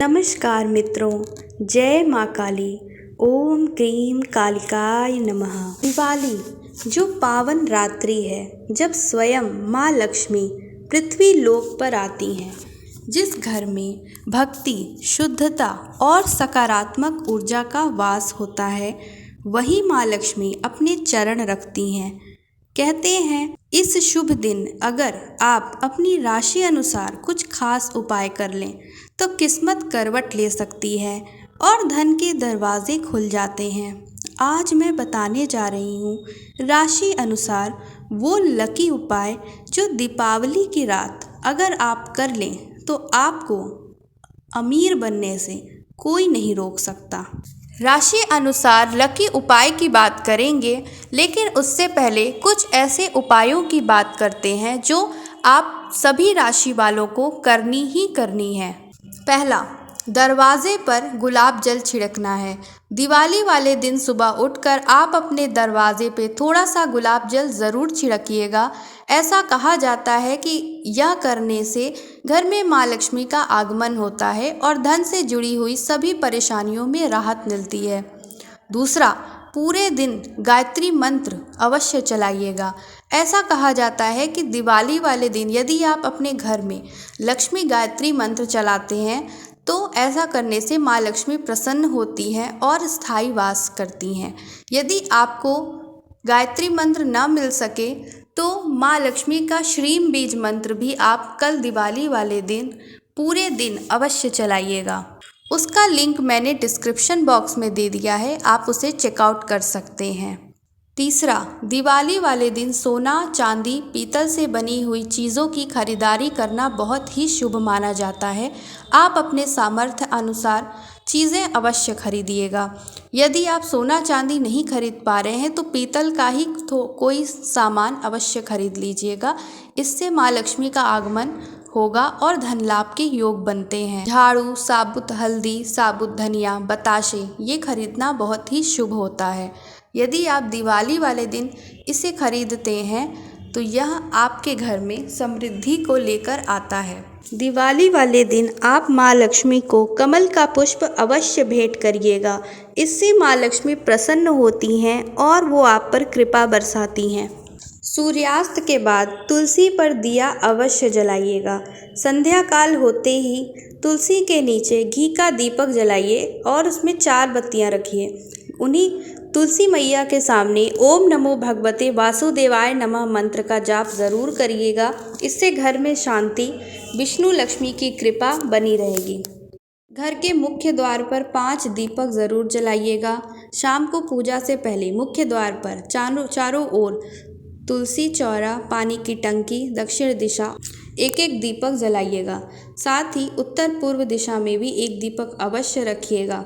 नमस्कार मित्रों, जय माँ काली। ओम क्रीम कालिकाय नमः। दिवाली जो पावन रात्रि है जब स्वयं माँ लक्ष्मी पृथ्वी लोक पर आती हैं। जिस घर में भक्ति, शुद्धता और सकारात्मक ऊर्जा का वास होता है, वही माँ लक्ष्मी अपने चरण रखती हैं। कहते हैं इस शुभ दिन अगर आप अपनी राशि अनुसार कुछ खास उपाय कर लें तो किस्मत करवट ले सकती है और धन के दरवाजे खुल जाते हैं। आज मैं बताने जा रही हूँ राशि अनुसार वो लकी उपाय जो दीपावली की रात अगर आप कर लें तो आपको अमीर बनने से कोई नहीं रोक सकता। राशि अनुसार लकी उपाय की बात करेंगे, लेकिन उससे पहले कुछ ऐसे उपायों की बात करते हैं जो आप सभी राशि वालों को करनी ही करनी है। पहला, दरवाजे पर गुलाब जल छिड़कना है। दिवाली वाले दिन सुबह उठकर आप अपने दरवाजे पे थोड़ा सा गुलाब जल ज़रूर छिड़किएगा। ऐसा कहा जाता है कि यह करने से घर में माँ लक्ष्मी का आगमन होता है और धन से जुड़ी हुई सभी परेशानियों में राहत मिलती है। दूसरा, पूरे दिन गायत्री मंत्र अवश्य चलाइएगा। ऐसा कहा जाता है कि दिवाली वाले दिन यदि आप अपने घर में लक्ष्मी गायत्री मंत्र चलाते हैं तो ऐसा करने से माँ लक्ष्मी प्रसन्न होती हैं और स्थायी वास करती हैं। यदि आपको गायत्री मंत्र न मिल सके तो माँ लक्ष्मी का श्रीम बीज मंत्र भी आप कल दिवाली वाले दिन पूरे दिन अवश्य चलाइएगा। उसका लिंक मैंने डिस्क्रिप्शन बॉक्स में दे दिया है, आप उसे चेकआउट कर सकते हैं। तीसरा, दिवाली वाले दिन सोना, चांदी, पीतल से बनी हुई चीज़ों की खरीदारी करना बहुत ही शुभ माना जाता है। आप अपने सामर्थ्य अनुसार चीज़ें अवश्य खरीदिएगा। यदि आप सोना चांदी नहीं खरीद पा रहे हैं तो पीतल का ही कोई सामान अवश्य खरीद लीजिएगा। इससे माँ लक्ष्मी का आगमन होगा और धन लाभ के योग बनते हैं। झाड़ू, साबुत हल्दी, साबुत धनिया, बताशे ये खरीदना बहुत ही शुभ होता है। यदि आप दिवाली वाले दिन इसे खरीदते हैं तो यह आपके घर में समृद्धि को लेकर आता है। दिवाली वाले दिन आप माँ लक्ष्मी को कमल का पुष्प अवश्य भेंट करिएगा। इससे माँ लक्ष्मी प्रसन्न होती हैं और वो आप पर कृपा बरसाती हैं। सूर्यास्त के बाद तुलसी पर दिया अवश्य जलाइएगा। संध्या काल होते ही तुलसी के नीचे घी का दीपक जलाइए और उसमें 4 बत्तियां रखिए। उन्हीं तुलसी मैया के सामने ओम नमो भगवते वासुदेवाय नमः मंत्र का जाप ज़रूर करिएगा। इससे घर में शांति, विष्णु लक्ष्मी की कृपा बनी रहेगी। घर के मुख्य द्वार पर 5 दीपक ज़रूर जलाइएगा। शाम को पूजा से पहले मुख्य द्वार पर चारों ओर तुलसी चौरा, पानी की टंकी, दक्षिण दिशा एक दीपक जलाइएगा। साथ ही उत्तर पूर्व दिशा में भी एक दीपक अवश्य रखिएगा।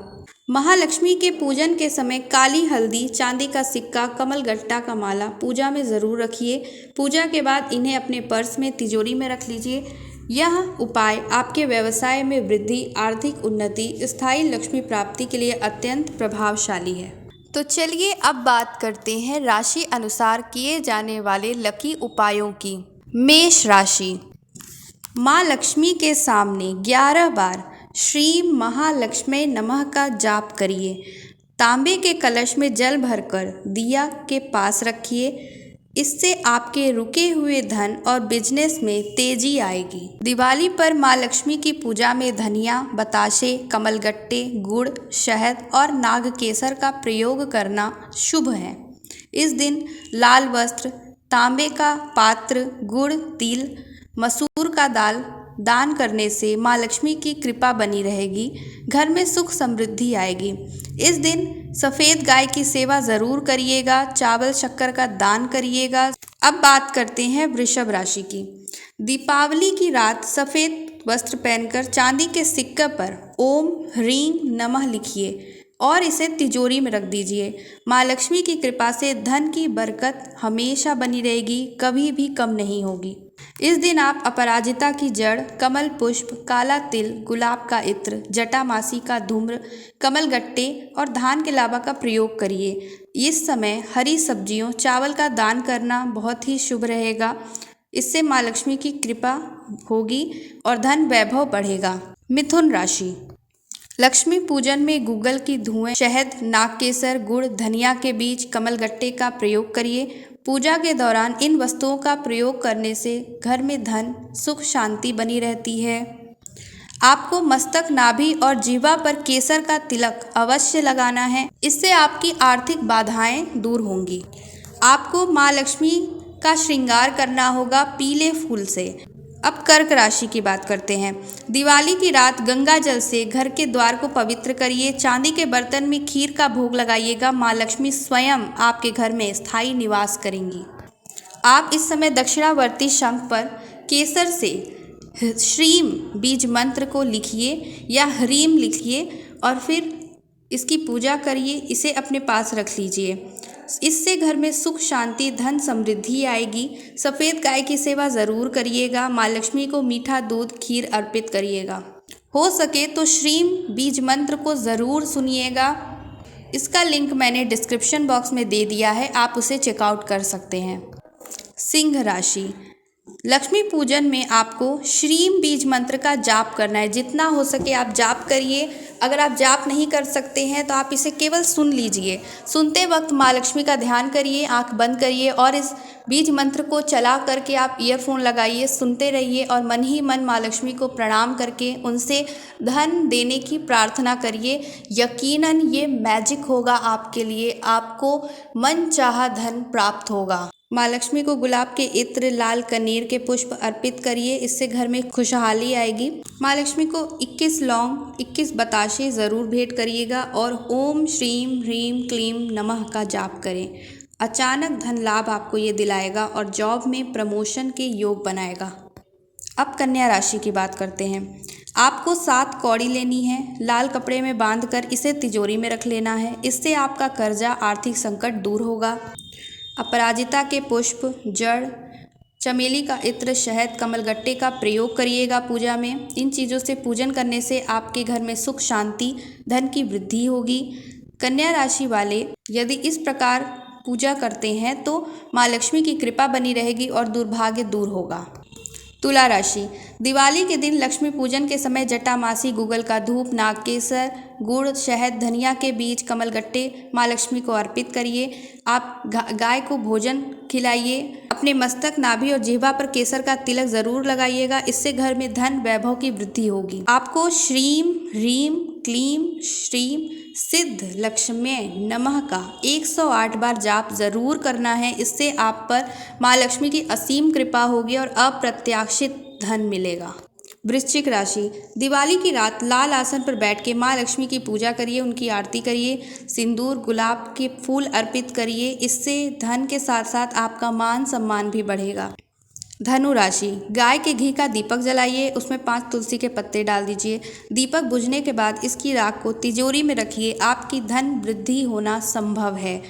महालक्ष्मी के पूजन के समय काली हल्दी, चांदी का सिक्का, कमल गट्टा का माला पूजा में ज़रूर रखिए। पूजा के बाद इन्हें अपने पर्स में, तिजोरी में रख लीजिए। यह उपाय आपके व्यवसाय में वृद्धि, आर्थिक उन्नति, स्थायी लक्ष्मी प्राप्ति के लिए अत्यंत प्रभावशाली है। तो चलिए अब बात करते हैं राशि अनुसार किए जाने वाले लकी उपायों की। मेष राशि, माँ लक्ष्मी के सामने 11 बार श्रीम महालक्ष्मी नमः का जाप करिए। तांबे के कलश में जल भरकर दिया के पास रखिए। इससे आपके रुके हुए धन और बिजनेस में तेजी आएगी। दिवाली पर माँ लक्ष्मी की पूजा में धनिया, बताशे, कमलगट्टे, गुड़, शहद और नाग केसर का प्रयोग करना शुभ है। इस दिन लाल वस्त्र, तांबे का पात्र, गुड़, तिल, मसूर का दाल दान करने से माँ लक्ष्मी की कृपा बनी रहेगी। घर में सुख समृद्धि आएगी। इस दिन सफ़ेद गाय की सेवा ज़रूर करिएगा। चावल शक्कर का दान करिएगा। अब बात करते हैं वृषभ राशि की। दीपावली की रात सफ़ेद वस्त्र पहनकर चांदी के सिक्के पर ओम ह्रीं नमः लिखिए और इसे तिजोरी में रख दीजिए। माँ लक्ष्मी की कृपा से धन की बरकत हमेशा बनी रहेगी, कभी भी कम नहीं होगी। इस दिन आप अपराजिता की जड़, कमल पुष्प, काला तिल, गुलाब का इत्र, जटामासी का धूम्र, कमल गट्टे और धान के लावा का प्रयोग करिए। इस समय हरी सब्जियों, चावल का दान करना बहुत ही शुभ रहेगा। इससे माँ लक्ष्मी की कृपा होगी और धन वैभव बढ़ेगा। मिथुन राशि, लक्ष्मी पूजन में गूगल की धुएं, शहद, नागकेसर, गुड़, धनिया के बीज, कमलगट्टे का प्रयोग करिए। पूजा के दौरान इन वस्तुओं का प्रयोग करने से घर में धन, सुख, शांति बनी रहती है। आपको मस्तक, नाभि और जिह्वा पर केसर का तिलक अवश्य लगाना है। इससे आपकी आर्थिक बाधाएं दूर होंगी। आपको माँ लक्ष्मी का श्रृंगार करना होगा पीले फूल से। अब कर्क राशि की बात करते हैं। दिवाली की रात गंगा जल से घर के द्वार को पवित्र करिए। चांदी के बर्तन में खीर का भोग लगाइएगा। माँ लक्ष्मी स्वयं आपके घर में स्थायी निवास करेंगी। आप इस समय दक्षिणावर्ती शंख पर केसर से श्रीम बीज मंत्र को लिखिए या ह्रीम लिखिए और फिर इसकी पूजा करिए। इसे अपने पास रख लीजिए। इससे घर में सुख, शांति, धन, समृद्धि आएगी। सफ़ेद गाय की सेवा ज़रूर करिएगा। माँ लक्ष्मी को मीठा दूध, खीर अर्पित करिएगा। हो सके तो श्रीम बीज मंत्र को ज़रूर सुनिएगा। इसका लिंक मैंने डिस्क्रिप्शन बॉक्स में दे दिया है, आप उसे चेकआउट कर सकते हैं। सिंह राशि। लक्ष्मी पूजन में आपको श्रीम बीज मंत्र का जाप करना है। जितना हो सके आप जाप करिए। अगर आप जाप नहीं कर सकते हैं तो आप इसे केवल सुन लीजिए। सुनते वक्त माँ लक्ष्मी का ध्यान करिए, आंख बंद करिए और इस बीज मंत्र को चला करके आप ईयरफोन लगाइए, सुनते रहिए और मन ही मन माँ लक्ष्मी को प्रणाम करके उनसे धन देने की प्रार्थना करिए। यकीनन ये मैजिक होगा आपके लिए। आपको मन चाहा धन प्राप्त होगा। माँ लक्ष्मी को गुलाब के इत्र, लाल कनेर के पुष्प अर्पित करिए। इससे घर में खुशहाली आएगी। माँ लक्ष्मी को 21 लौंग, 21 बताशे ज़रूर भेंट करिएगा और ओम श्रीम ह्रीम क्लीम नमः का जाप करें। अचानक धन लाभ आपको ये दिलाएगा और जॉब में प्रमोशन के योग बनाएगा। अब कन्या राशि की बात करते हैं। आपको 7 कौड़ी लेनी है। लाल कपड़े में बांधकर इसे तिजोरी में रख लेना है। इससे आपका कर्जा, आर्थिक संकट दूर होगा। अपराजिता के पुष्प, जड़, चमेली का इत्र, शहद, कमलगट्टे का प्रयोग करिएगा पूजा में। इन चीज़ों से पूजन करने से आपके घर में सुख, शांति, धन की वृद्धि होगी। कन्या राशि वाले यदि इस प्रकार पूजा करते हैं तो माँ लक्ष्मी की कृपा बनी रहेगी और दुर्भाग्य दूर होगा। तुला राशि। दिवाली के दिन लक्ष्मी पूजन के समय जटामासी, गूगल का धूप, नागकेसर, गुड़, शहद, धनिया के बीज, कमलगट्टे माँ लक्ष्मी को अर्पित करिए। आप गाय को भोजन खिलाइए। अपने मस्तक, नाभि और जिह्वा पर केसर का तिलक ज़रूर लगाइएगा। इससे घर में धन, वैभव की वृद्धि होगी। आपको श्रीम ह्रीम क्लीम श्रीम सिद्ध लक्ष्म्यै नमः का 108 बार जाप ज़रूर करना है। इससे आप पर माँ लक्ष्मी की असीम कृपा होगी और अप्रत्याशित धन मिलेगा। वृश्चिक राशि। दिवाली की रात लाल आसन पर बैठ के माँ लक्ष्मी की पूजा करिए, उनकी आरती करिए, सिंदूर, गुलाब के फूल अर्पित करिए। इससे धन के साथ साथ आपका मान सम्मान भी बढ़ेगा। धनु राशि। गाय के घी का दीपक जलाइए, उसमें 5 तुलसी के पत्ते डाल दीजिए। दीपक बुझने के बाद इसकी राख को तिजोरी में रखिए। आपकी धन वृद्धि होना संभव है।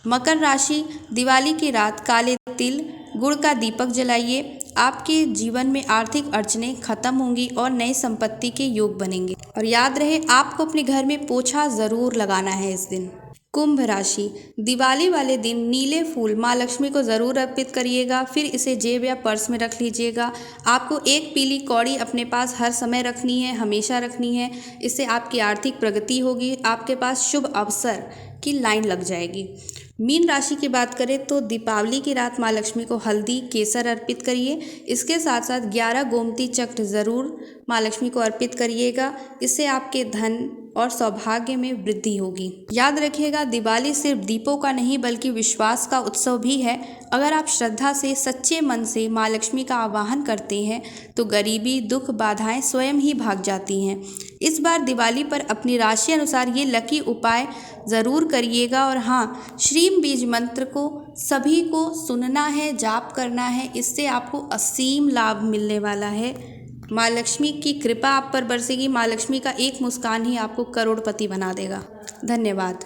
मकर राशि। दिवाली की रात काले तिल, गुड़ का दीपक जलाइए। आपके जीवन में आर्थिक अड़चनें खत्म होंगी और नई संपत्ति के योग बनेंगे। और याद रहे, आपको अपने घर में पोछा ज़रूर लगाना है इस दिन। कुंभ राशि। दिवाली वाले दिन नीले फूल माँ लक्ष्मी को ज़रूर अर्पित करिएगा, फिर इसे जेब या पर्स में रख लीजिएगा। आपको एक पीली कौड़ी अपने पास हर समय रखनी है, हमेशा रखनी है। इससे आपकी आर्थिक प्रगति होगी। आपके पास शुभ अवसर की लाइन लग जाएगी। मीन राशि की बात करें तो दीपावली की रात माँ लक्ष्मी को हल्दी, केसर अर्पित करिए। इसके साथ साथ 11 गोमती चक्र ज़रूर माँ लक्ष्मी को अर्पित करिएगा। इससे आपके धन और सौभाग्य में वृद्धि होगी। याद रखिएगा, दिवाली सिर्फ दीपों का नहीं बल्कि विश्वास का उत्सव भी है। अगर आप श्रद्धा से, सच्चे मन से माँ लक्ष्मी का आवाहन करते हैं तो गरीबी, दुख, बाधाएं स्वयं ही भाग जाती हैं। इस बार दिवाली पर अपनी राशि अनुसार ये लकी उपाय ज़रूर करिएगा। और हाँ, श्रीम बीज मंत्र को सभी को सुनना है, जाप करना है। इससे आपको असीम लाभ मिलने वाला है। माँ लक्ष्मी की कृपा आप पर बरसेगी। माँ लक्ष्मी का एक मुस्कान ही आपको करोड़पति बना देगा। धन्यवाद।